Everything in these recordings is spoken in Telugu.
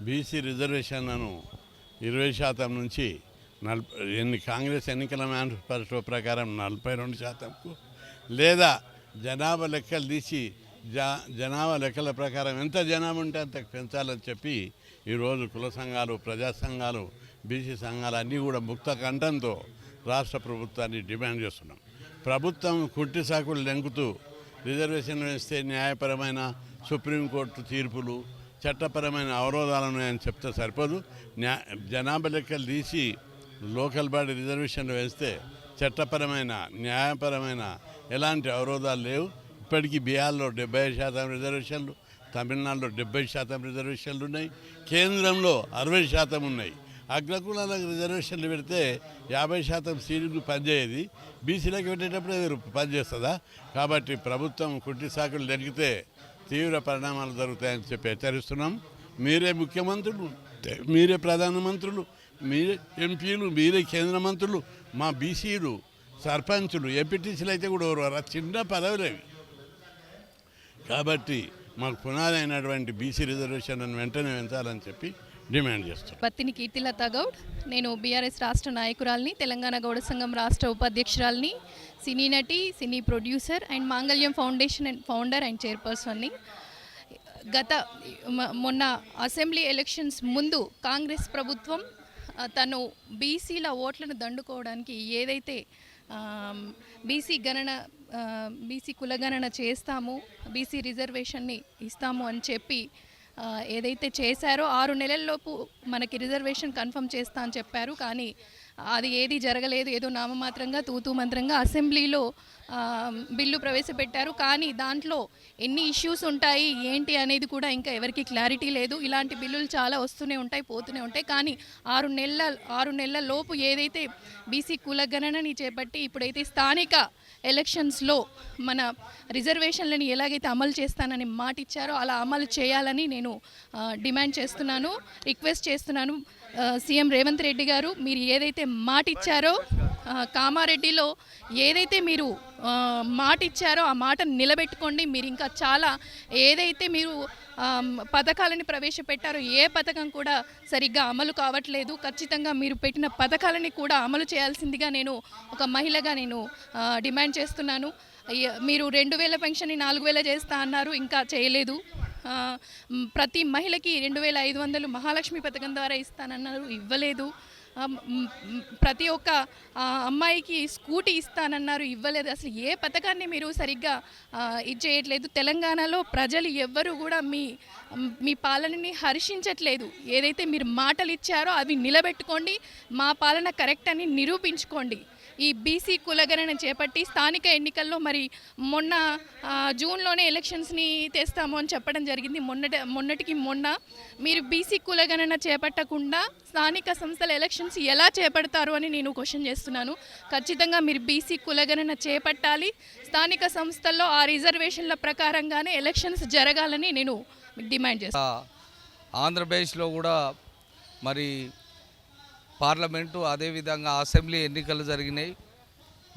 బీసీ రిజర్వేషన్లను 20% నుంచి కాంగ్రెస్ ఎన్నికల మేనిఫెస్టో ప్రకారం 42%కు లేదా జనాభా లెక్కలు తీసి జనాభా లెక్కల ప్రకారం ఎంత జనాభా ఉంటే అంత పెంచాలని చెప్పి ఈరోజు కుల సంఘాలు, ప్రజా సంఘాలు, బీసీ సంఘాలు అన్నీ కూడా ముక్త కంఠంతో రాష్ట్ర ప్రభుత్వాన్ని డిమాండ్ చేస్తున్నాం. ప్రభుత్వం కుట్టి సాకులు లెంకుతూ రిజర్వేషన్ వేస్తే న్యాయపరమైన సుప్రీంకోర్టు తీర్పులు, చట్టపరమైన అవరోధాలను అని చెప్తే సరిపోదు. జనాభా లెక్కలు తీసి లోకల్ బాడీ రిజర్వేషన్లు వేస్తే చట్టపరమైన, న్యాయపరమైన ఎలాంటి అవరోధాలు లేవు. ఇప్పటికీ బీహార్లో 75% రిజర్వేషన్లు, తమిళనాడులో 70% రిజర్వేషన్లు ఉన్నాయి, కేంద్రంలో 60% ఉన్నాయి. అగ్రకులాలకు రిజర్వేషన్లు పెడితే 50% సీట్లు పనిచేయేది, బీసీలకు పెట్టేటప్పుడు పనిచేస్తుందా? కాబట్టి ప్రభుత్వం కుట్టి సాకులు లెక్కితే తీవ్ర పరిణామాలు జరుగుతాయని చెప్పి హెచ్చరిస్తున్నాం. మీరే ముఖ్యమంత్రులు, మీరే ప్రధానమంత్రులు, మీరే ఎంపీలు, మీరే కేంద్ర మంత్రులు, మా బీసీలు సర్పంచులు, ఎంపీటీసీలు అయితే కూడా చిన్న పదవులేవి. కాబట్టి మాకు పునాది అయినటువంటి బీసీ రిజర్వేషన్లను వెంటనే పెంచాలని చెప్పి డిమాండ్ చేస్తాం. బత్తిని కీర్తిలత గౌడ్, నేను బీఆర్ఎస్ రాష్ట్ర నాయకురాలిని, తెలంగాణ గౌడ సంఘం రాష్ట్ర ఉపాధ్యక్షురాలిని, సినీ నటి, సినీ ప్రొడ్యూసర్ అండ్ మాంగళ్యం ఫౌండేషన్ అండ్ ఫౌండర్ అండ్ చైర్పర్సన్ని. మొన్న అసెంబ్లీ ఎలక్షన్స్ ముందు కాంగ్రెస్ ప్రభుత్వం తను బీసీల ఓట్లను దండుకోవడానికి ఏదైతే బీసీ కులగణన చేస్తాము, బీసీ రిజర్వేషన్ని ఇస్తాము అని చెప్పి ఏదైతే చేశారో 6 నెలల్లోపు మనకి రిజర్వేషన్ కన్ఫర్మ్ చేస్తా అని చెప్పారు. కానీ అది ఏది జరగలేదు. ఏదో నామమాత్రంగా తూతూ మంత్రంగా అసెంబ్లీలో బిల్లు ప్రవేశపెట్టారు. కానీ దాంట్లో ఎన్ని ఇష్యూస్ ఉంటాయి ఏంటి అనేది కూడా ఇంకా ఎవరికి క్లారిటీ లేదు. ఇలాంటి బిల్లులు చాలా వస్తూనే ఉంటాయి, పోతూనే ఉంటాయి. కానీ 6 నెలల లోపు ఏదైతే బీసీ కులగణనని చేపట్టి ఇప్పుడైతే స్థానిక ఎలక్షన్స్లో మన రిజర్వేషన్లని ఎలాగైతే అమలు చేస్తానని మాట ఇచ్చారో అలా అమలు చేయాలని నేను డిమాండ్ చేస్తున్నాను, రిక్వెస్ట్ చేస్తున్నాను. సీఎం రేవంత్ రెడ్డి గారు, మీరు ఏదైతే మాట ఇచ్చారో కామారెడ్డిలో ఏదైతే మీరు మాట ఇచ్చారో ఆ మాట నిలబెట్టుకోండి. మీరు ఇంకా చాలా ఏదైతే మీరు పథకాలని ప్రవేశపెట్టారో ఏ పథకం కూడా సరిగ్గా అమలు కావట్లేదు. ఖచ్చితంగా మీరు పెట్టిన పథకాలని కూడా అమలు చేయాల్సిందిగా నేను ఒక మహిళగా నేను డిమాండ్ చేస్తున్నాను. మీరు 2000 పెన్షన్ని 4000 చేస్తా అన్నారు, ఇంకా చేయలేదు. ప్రతి మహిళకి 2500 మహాలక్ష్మి పథకం ద్వారా ఇస్తానన్నారు, ఇవ్వలేదు. ప్రతి ఒక్క అమ్మాయికి స్కూటీ ఇస్తానన్నారు, ఇవ్వలేదు. అసలు ఏ పథకాన్ని మీరు సరిగ్గా ఇది చేయట్లేదు. తెలంగాణలో ప్రజలు ఎవ్వరూ కూడా మీ పాలనని హర్షించట్లేదు. ఏదైతే మీరు మాటలు ఇచ్చారో అవి నిలబెట్టుకోండి, మా పాలన కరెక్ట్ అని నిరూపించుకోండి. ఈ బీసీ కులగణన చేపట్టి స్థానిక ఎన్నికల్లో మరి మొన్న జూన్లోనే ఎలక్షన్స్ని తెస్తాము అని చెప్పడం జరిగింది. మొన్నటికి మొన్న మీరు బీసీ కులగణన చేపట్టకుండా స్థానిక సంస్థల ఎలక్షన్స్ ఎలా చేపడతారు అని నేను క్వశ్చన్ చేస్తున్నాను. ఖచ్చితంగా మీరు బీసీ కులగణన చేపట్టాలి. స్థానిక సంస్థల్లో ఆ రిజర్వేషన్ల ప్రకారంగానే ఎలక్షన్స్ జరగాలని నేను డిమాండ్ చేస్తాను. ఆంధ్రప్రదేశ్లో కూడా మరి పార్లమెంటు అదేవిధంగా అసెంబ్లీ ఎన్నికలు జరిగినాయి.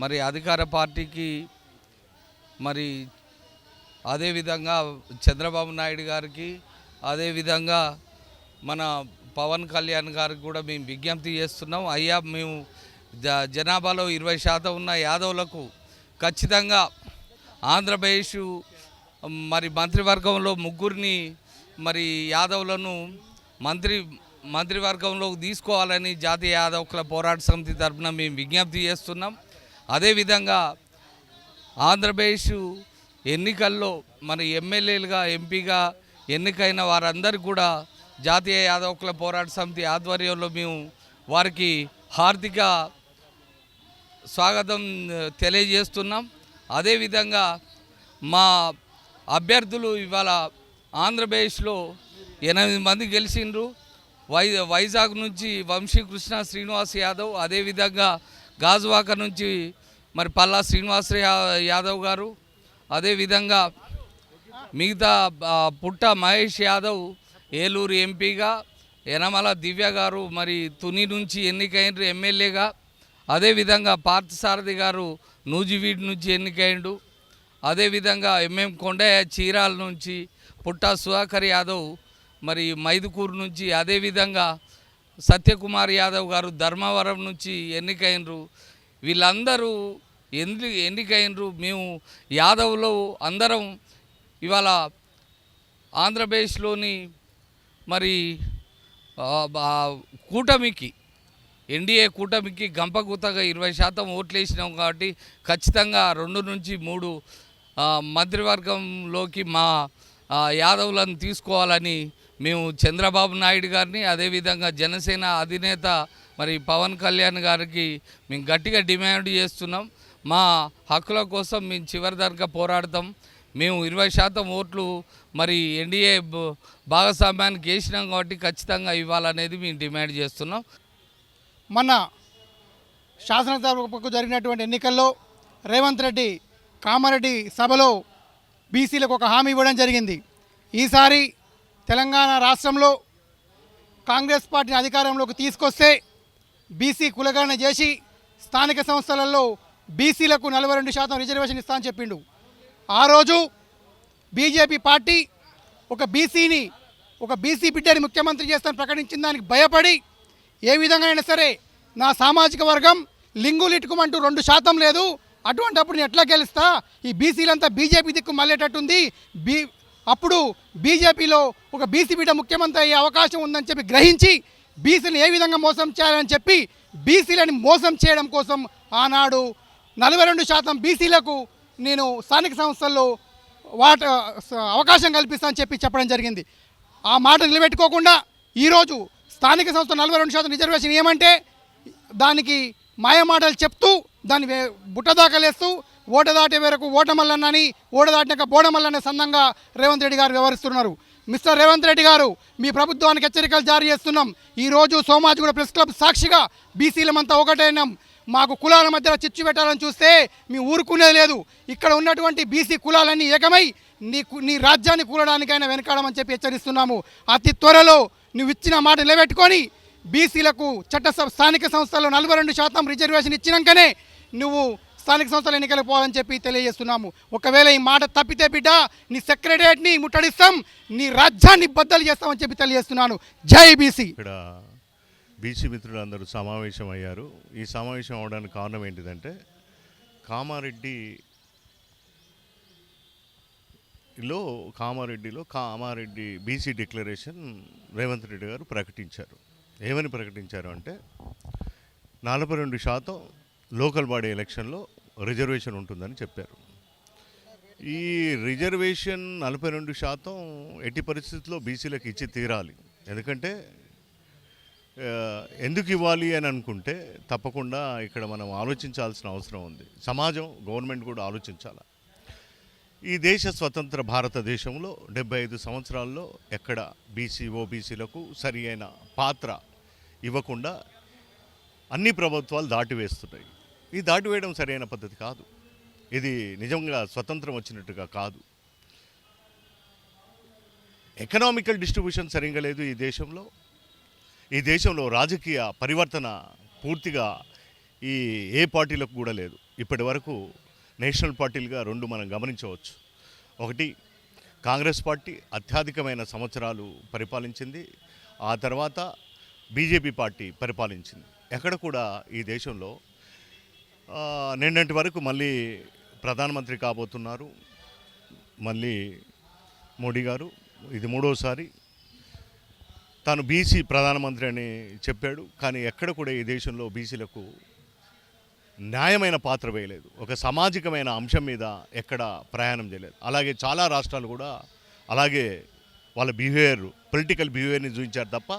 మరి అధికార పార్టీకి మరి అదేవిధంగా చంద్రబాబు నాయుడు గారికి, అదేవిధంగా మన పవన్ కళ్యాణ్ గారికి కూడా మేము విజ్ఞప్తి చేస్తున్నాం. అయ్యా, మేము జనాభాలో 20% ఉన్న యాదవులకు ఖచ్చితంగా ఆంధ్రప్రదేశ్ మరి మంత్రివర్గంలో 3 మరి యాదవులను మంత్రివర్గంలోకి తీసుకోవాలని జాతీయ యాదవ్ కుల పోరాట సమితి తరఫున మేము విజ్ఞప్తి చేస్తున్నాం. అదేవిధంగా ఆంధ్రప్రదేశ్ ఎన్నికల్లో మన ఎమ్మెల్యేలుగా, ఎంపీగా ఎన్నికైన వారందరూ కూడా జాతీయ యాదవ్ కుల పోరాట సమితి ఆధ్వర్యంలో మేము వారికి హార్దిక స్వాగతం తెలియజేస్తున్నాం. అదేవిధంగా మా అభ్యర్థులు ఇవాళ ఆంధ్రప్రదేశ్లో 8 మంది గెలిచిండ్రు. వైజాగ్ నుంచి వంశీకృష్ణ శ్రీనివాస్ యాదవ్, అదేవిధంగా గాజువాక నుంచి మరి పల్లా శ్రీనివాస్ యాదవ్ గారు, అదేవిధంగా మిగతా పుట్ట మహేష్ యాదవ్ ఏలూరు ఎంపీగా, యనమల దివ్య గారు మరి తుని నుంచి ఎన్నికైనరు ఎమ్మెల్యేగా, అదేవిధంగా పార్థసారథి గారు నూజివీడ్ నుంచి ఎన్నికైండు, అదేవిధంగా కొండయ్య చీరాల నుంచి పుట్ట సుధాకర్ యాదవ్ మరి మైదుకూరు నుంచి, అదేవిధంగా సత్యకుమార్ యాదవ్ గారు ధర్మవరం నుంచి ఎన్నికైనరు. వీళ్ళందరూ ఎన్నికైనరు. మేము యాదవ్లో అందరం ఇవాళ ఆంధ్రప్రదేశ్లోని మరి కూటమికి, ఎన్డీఏ కూటమికి గంపగుత్తగా 20% ఓట్లు వేసినాం. కాబట్టి ఖచ్చితంగా 2 నుంచి 3 మంత్రివర్గంలోకి మా యాదవులను తీసుకోవాలని మేము చంద్రబాబు నాయుడు గారిని, అదేవిధంగా జనసేన అధినేత మరి పవన్ కళ్యాణ్ గారికి మేము గట్టిగా డిమాండ్ చేస్తున్నాం. మా హక్కుల కోసం మేము చివరి దాకా పోరాడతాం. మేము 20% ఓట్లు మరి ఎన్డీఏ భాగస్వామ్యానికి వేసినాం కాబట్టి ఖచ్చితంగా ఇవ్వాలనేది మేము డిమాండ్ చేస్తున్నాం. మన శాసనసభకు జరిగినటువంటి ఎన్నికల్లో రేవంత్ రెడ్డి కామారెడ్డి సభలో బీసీలకు ఒక హామీ ఇవ్వడం జరిగింది. ఈసారి తెలంగాణ రాష్ట్రంలో కాంగ్రెస్ పార్టీని అధికారంలోకి తీసుకొస్తే బీసీ కులగణన చేసి స్థానిక సంస్థలలో బీసీలకు 42% రిజర్వేషన్ ఇస్తా అని చెప్పిండు. ఆ రోజు బీజేపీ పార్టీ ఒక బీసీ బిడ్డని ముఖ్యమంత్రి చేస్తానని ప్రకటించిన దానికి భయపడి ఏ విధంగా అయినా సరే నా సామాజిక వర్గం లింగులు ఇటుకుమంటూ 2% లేదు, అటువంటిప్పుడు నేను ఎట్లా గెలుస్తా, ఈ బీసీలంతా బీజేపీ దిక్కు మళ్ళేటట్టుంది, అప్పుడు బీజేపీలో ఒక బీసీ బిడ్డ ముఖ్యమంత్రి అయ్యే అవకాశం ఉందని చెప్పి గ్రహించి బీసీలను ఏ విధంగా మోసం చేయాలని చెప్పి బీసీలని మోసం చేయడం కోసం ఆనాడు 42% బీసీలకు నేను స్థానిక సంస్థల్లో అవకాశం కల్పిస్తానని చెప్పడం జరిగింది. ఆ మాట నిలబెట్టుకోకుండా ఈరోజు స్థానిక సంస్థ 42% రిజర్వేషన్ ఏమంటే దానికి మాయమాటలు చెప్తూ దాన్ని బుట్టదాకలేస్తూ ఓట దాటే వరకు ఓటమల్లన్నని, ఓట దాటినాక బోడమల్లనే సందంగా రేవంత్ రెడ్డి గారు వ్యవహరిస్తున్నారు. మిస్టర్ రేవంత్ రెడ్డి గారు, మీ ప్రభుత్వానికి హెచ్చరికలు జారీ చేస్తున్నాం. ఈరోజు సోమాజిగూడ ప్రెస్ క్లబ్ సాక్షిగా బీసీలమంతా ఒకటైనాం. మాకు కులాల మధ్యలో చిచ్చు పెట్టాలని చూస్తే మీ ఊరుకునేది లేదు. ఇక్కడ ఉన్నటువంటి బీసీ కులాలన్నీ ఏకమై నీ రాజ్యాన్ని కూలడానికైనా వెనకాడమని చెప్పి హెచ్చరిస్తున్నాము. అతి త్వరలో నువ్వు ఇచ్చిన మాట నిలబెట్టుకొని బీసీలకు స్థానిక సంస్థల్లో 42% రిజర్వేషన్ ఇచ్చినాకనే నువ్వు స్థానిక సంస్థల ఎన్నికలకు పోవాలని చెప్పి తెలియజేస్తున్నాము. ఒకవేళ ఈ మాట తప్పితే బిడ్డ నీ సెక్రటరియట్ని ముట్టడిస్తాం, నీ రాజ్యాన్ని బద్దలు చేస్తామని చెప్పి తెలియజేస్తున్నాను. జై బీసీ. ఇక్కడ బీసీ మిత్రులందరూ సమావేశం అయ్యారు. ఈ సమావేశం అవడానికి కారణం ఏంటిదంటే కామారెడ్డి బీసీ డిక్లరేషన్ రేవంత్ రెడ్డి గారు ప్రకటించారు. ఏమని ప్రకటించారు అంటే 42% లోకల్ బాడీ ఎలక్షన్లో రిజర్వేషన్ ఉంటుందని చెప్పారు. ఈ రిజర్వేషన్ 42% ఎట్టి పరిస్థితుల్లో బీసీలకు ఇచ్చి తీరాలి. ఎందుకంటే ఎందుకు ఇవ్వాలి అని అనుకుంటే తప్పకుండా ఇక్కడ మనం ఆలోచించాల్సిన అవసరం ఉంది. సమాజం, గవర్నమెంట్ కూడా ఆలోచించాలి. ఈ దేశ స్వతంత్ర భారతదేశంలో 75 సంవత్సరాల్లో ఎక్కడ ఓబీసీలకు సరి అయిన పాత్ర ఇవ్వకుండా అన్ని ప్రభుత్వాలు దాటివేస్తున్నాయి. ఈ దాటివేయడం సరైన పద్ధతి కాదు. ఇది నిజంగా స్వతంత్రం వచ్చినట్టుగా కాదు. ఎకనామికల్ డిస్ట్రిబ్యూషన్ సరిగ్గా లేదు ఈ దేశంలో రాజకీయ పరివర్తన పూర్తిగా ఏ పార్టీలకు కూడా లేదు. ఇప్పటి వరకు నేషనల్ పార్టీలుగా 2 మనం గమనించవచ్చు. ఒకటి, కాంగ్రెస్ పార్టీ అత్యధికమైన సంవత్సరాలు పరిపాలించింది. ఆ తర్వాత బీజేపీ పార్టీ పరిపాలించింది. ఎక్కడ కూడా ఈ దేశంలో నిన్నటి వరకు మళ్ళీ ప్రధానమంత్రి కాబోతున్నారు మళ్ళీ మోడీ గారు. ఇది 3వసారి తాను బీసీ ప్రధానమంత్రి అని చెప్పాడు. కానీ ఎక్కడ కూడా ఈ దేశంలో బీసీలకు న్యాయమైన పాత్ర వేయలేదు. ఒక సామాజికమైన అంశం మీద ఎక్కడ ప్రయాణం చేయలేదు. అలాగే చాలా రాష్ట్రాలు కూడా అలాగే వాళ్ళ పొలిటికల్ బిహేవియర్ని చూపించారు తప్ప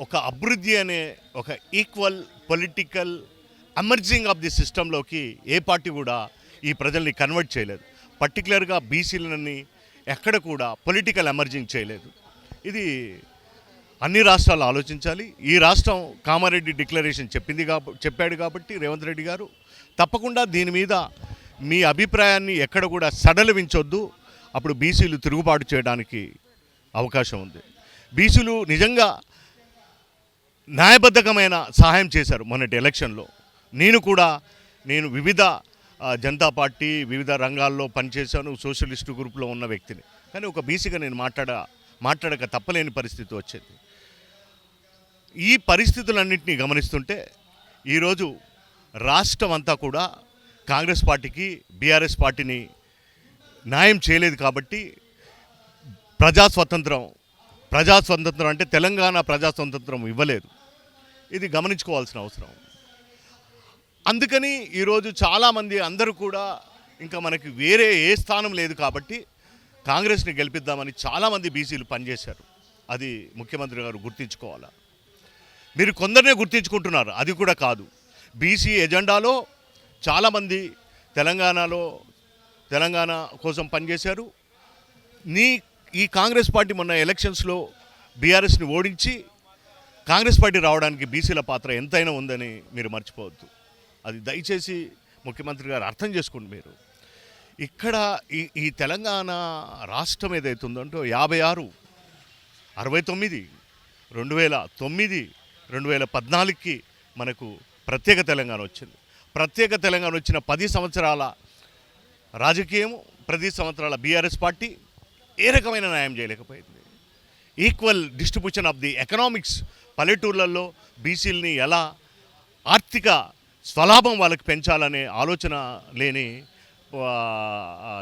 ఒక అభివృద్ధి అనే ఒక equal political emerging of the సిస్టంలోకి ఏ పార్టీ కూడా ఈ ప్రజల్ని కన్వర్ట్ చేయలేదు. పర్టికులర్గా బీసీలని ఎక్కడ కూడా పొలిటికల్ ఎమర్జింగ్ చేయలేదు. ఇది అన్ని రాష్ట్రాలు ఆలోచించాలి. ఈ రాష్ట్రం కామారెడ్డి డిక్లరేషన్ చెప్పాడు కాబట్టి రేవంత్ రెడ్డి గారు తప్పకుండా దీని మీద మీ అభిప్రాయాన్ని ఎక్కడ కూడా సడలించొద్దు. అప్పుడు బీసీలు తిరుగుబాటు చేయడానికి అవకాశం ఉంది. బీసీలు నిజంగా న్యాయబద్ధమైన సహాయం చేశారు మొన్నటి ఎలక్షన్లో. నేను వివిధ జనతా పార్టీ వివిధ రంగాల్లో పనిచేశాను, సోషలిస్టు గ్రూప్లో ఉన్న వ్యక్తిని. కానీ ఒక బీసీగా నేను మాట్లాడక తప్పలేని పరిస్థితి వచ్చింది. ఈ పరిస్థితులన్నింటినీ గమనిస్తుంటే ఈరోజు రాష్ట్రం అంతా కూడా కాంగ్రెస్ పార్టీకి బీఆర్ఎస్ పార్టీని న్యాయం చేయలేదు కాబట్టి ప్రజాస్వాతంత్రం అంటే తెలంగాణ ప్రజాస్వాతంత్రం ఇవ్వలేదు. ఇది గమనించుకోవాల్సిన అవసరం. అందుకని ఈరోజు చాలామంది అందరూ కూడా ఇంకా మనకి వేరే ఏ స్థానం లేదు కాబట్టి కాంగ్రెస్ని గెలిపిద్దామని చాలామంది బీసీలు పనిచేశారు. అది ముఖ్యమంత్రి గారు గుర్తించుకోవాలా. మీరు కొందరినే గుర్తించుకుంటున్నారు, అది కూడా కాదు. బీసీ ఎజెండాలో చాలామంది తెలంగాణ కోసం పనిచేశారు. ఈ కాంగ్రెస్ పార్టీ మొన్న ఎలక్షన్స్లో బీఆర్ఎస్ని ఓడించి కాంగ్రెస్ పార్టీ రావడానికి బీసీల పాత్ర ఎంతైనా ఉందని మీరు మర్చిపోవద్దు. అది దయచేసి ముఖ్యమంత్రి గారు అర్థం చేసుకోండి. మీరు ఇక్కడ ఈ తెలంగాణ రాష్ట్రం ఏదైతే ఉందంటే 56, 69, 2009, 2014కి మనకు ప్రత్యేక తెలంగాణ వచ్చింది. ప్రత్యేక తెలంగాణ వచ్చిన 10 సంవత్సరాల రాజకీయం, 10 సంవత్సరాల బీఆర్ఎస్ పార్టీ ఏ రకమైన న్యాయం చేయలేకపోయింది. Equal distribution of the economics, పల్లెటూర్లలో బీసీలని ఎలా ఆర్థిక స్వలాభం వాళ్ళకి పెంచాలనే ఆలోచన లేని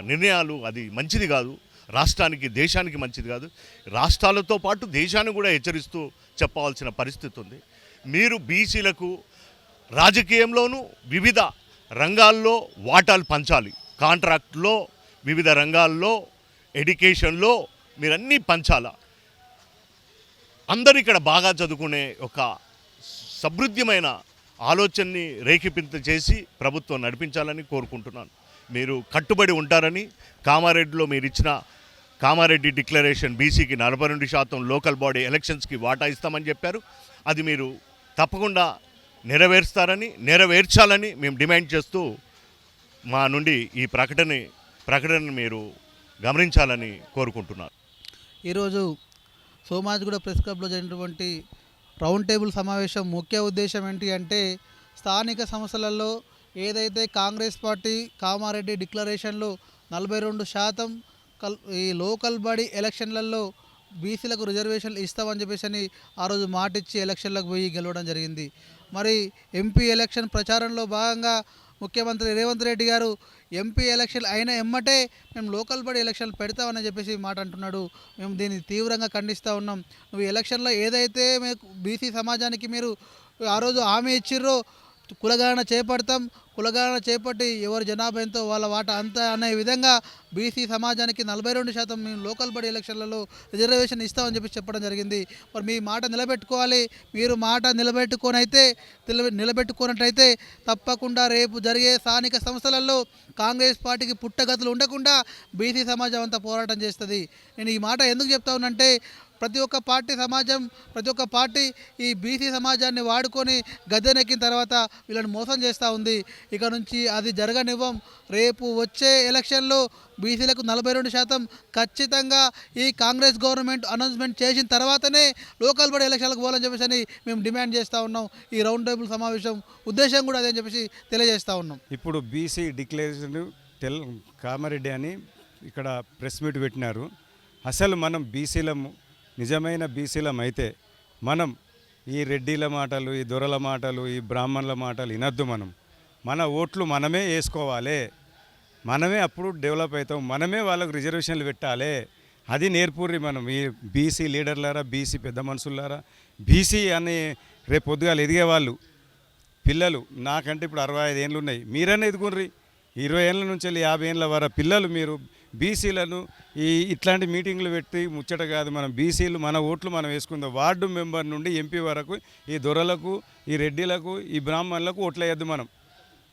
నిర్ణయాలు, అది మంచిది కాదు. రాష్ట్రానికి, దేశానికి మంచిది కాదు. రాష్ట్రాలతో పాటు దేశాన్ని కూడా హెచ్చరిస్తూ చెప్పవలసిన పరిస్థితి ఉంది. మీరు బీసీలకు రాజకీయంలోనూ వివిధ రంగాల్లో వాటాలు పంచాలి. కాంట్రాక్ట్లో, వివిధ రంగాల్లో, ఎడ్యుకేషన్లో మీరన్నీ పంచాలా. అందరూ ఇక్కడ బాగా చదువుకునే ఒక సమృద్ధిమైన ఆలోచనని రేఖిపింత చేసి ప్రభుత్వం నడిపించాలని కోరుకుంటున్నాను. మీరు కట్టుబడి ఉంటారని, కామారెడ్డిలో మీరు ఇచ్చిన కామారెడ్డి డిక్లరేషన్ బీసీకి 42% లోకల్ బాడీ ఎలక్షన్స్కి వాటా ఇస్తామని చెప్పారు. అది మీరు తప్పకుండా నెరవేర్చాలని మేము డిమాండ్ చేస్తూ మా నుండి ఈ ప్రకటనను మీరు గమనించాలని కోరుకుంటున్నారు. ఈరోజు సోమాజిగూడ ప్రెస్ క్లబ్లో జరిగినటువంటి రౌండ్ టేబుల్ సమావేశం ముఖ్య ఉద్దేశం ఏంటి అంటే, స్థానిక సంస్థలలో ఏదైతే కాంగ్రెస్ పార్టీ కామారెడ్డి డిక్లరేషన్లో 42% ఈ లోకల్ బాడీ ఎలక్షన్లలో బీసీలకు రిజర్వేషన్లు ఇస్తామని చెప్పేసి ఆ రోజు మాటిచ్చి ఎలక్షన్లకు పోయి గెలవడం జరిగింది. మరి ఎంపీ ఎలక్షన్ ప్రచారంలో భాగంగా ముఖ్యమంత్రి రేవంత్ రెడ్డి గారు ఎంపీ ఎలక్షన్ అయిన ఎమ్మటే మేము లోకల్ బాడీ ఎలక్షన్లు పెడతామని చెప్పేసి మాట అంటున్నాడు. మేము దీన్ని తీవ్రంగా ఖండిస్తూ ఉన్నాం. నువ్వు ఎలక్షన్లో ఏదైతే మీకు బీసీ సమాజానికి మీరు ఆ రోజు హామీ ఇచ్చిర్రో, కులగణన చేపట్టి ఎవరి జనాభా ఎంతో వాళ్ళ వాటా అంతా అనే విధంగా బీసీ సమాజానికి 42% మేము లోకల్ బాడీ ఎలక్షన్లలో రిజర్వేషన్ ఇస్తామని చెప్పడం జరిగింది. మరి మీ మాట నిలబెట్టుకోవాలి. మీరు మాట నిలబెట్టుకున్నట్లయితే తప్పకుండా రేపు జరిగే స్థానిక సంస్థలలో కాంగ్రెస్ పార్టీకి పుట్టగతులు ఉండకుండా బీసీ సమాజం అంతా పోరాటం చేస్తుంది. నేను ఈ మాట ఎందుకు చెప్తా ఉన్నానంటే, ప్రతి ఒక్క పార్టీ ఈ బీసీ సమాజాన్ని వాడుకొని గద్దెనెక్కిన తర్వాత వీళ్ళని మోసం చేస్తూ ఉంది. ఇక నుంచి అది జరగనివ్వం. రేపు వచ్చే ఎలక్షన్లో బీసీలకు 42% ఖచ్చితంగా ఈ కాంగ్రెస్ గవర్నమెంట్ అనౌన్స్మెంట్ చేసిన తర్వాతనే లోకల్ బాడీ ఎలక్షన్లకు పోవాలని చెప్పేసి మేము డిమాండ్ చేస్తూ ఉన్నాం. ఈ రౌండ్ టేబుల్ సమావేశం ఉద్దేశం కూడా అదే అని చెప్పేసి తెలియజేస్తూ ఉన్నాం. ఇప్పుడు బీసీ డిక్లరేషన్ కామారెడ్డి అని ఇక్కడ ప్రెస్ మీట్ పెట్టినారు. అసలు మనం బీసీలము, నిజమైన బీసీలం అయితే మనం ఈ రెడ్డిల మాటలు, ఈ దొరల మాటలు, ఈ బ్రాహ్మణుల మాటలు వినొద్దు. మన ఓట్లు మనమే వేసుకోవాలి. మనమే అప్పుడు డెవలప్ అవుతాం. మనమే వాళ్ళకు రిజర్వేషన్లు పెట్టాలి. అది నేర్పుర్రి మనం. ఈ బీసీ లీడర్లారా, బీసీ పెద్ద మనుషులారా, బీసీ అని రేపు పొద్దుగాలు ఎదిగేవాళ్ళు పిల్లలు, నాకంటే ఇప్పుడు 65 ఏళ్ళు ఉన్నాయి, మీరన్నా ఎదుగుర్రి. 20 ఏళ్ళ నుంచి 50 ఏళ్ళ వరకు పిల్లలు మీరు బీసీలను ఇట్లాంటి మీటింగ్లు పెట్టి ముచ్చట కాదు. మనం బీసీలు మన ఓట్లు మనం వేసుకుందాం. వార్డు మెంబర్ నుండి ఎంపీ వరకు ఈ దొరలకు, ఈ రెడ్డిలకు, ఈ బ్రాహ్మణులకు ఓట్లు వేయద్దు మనం.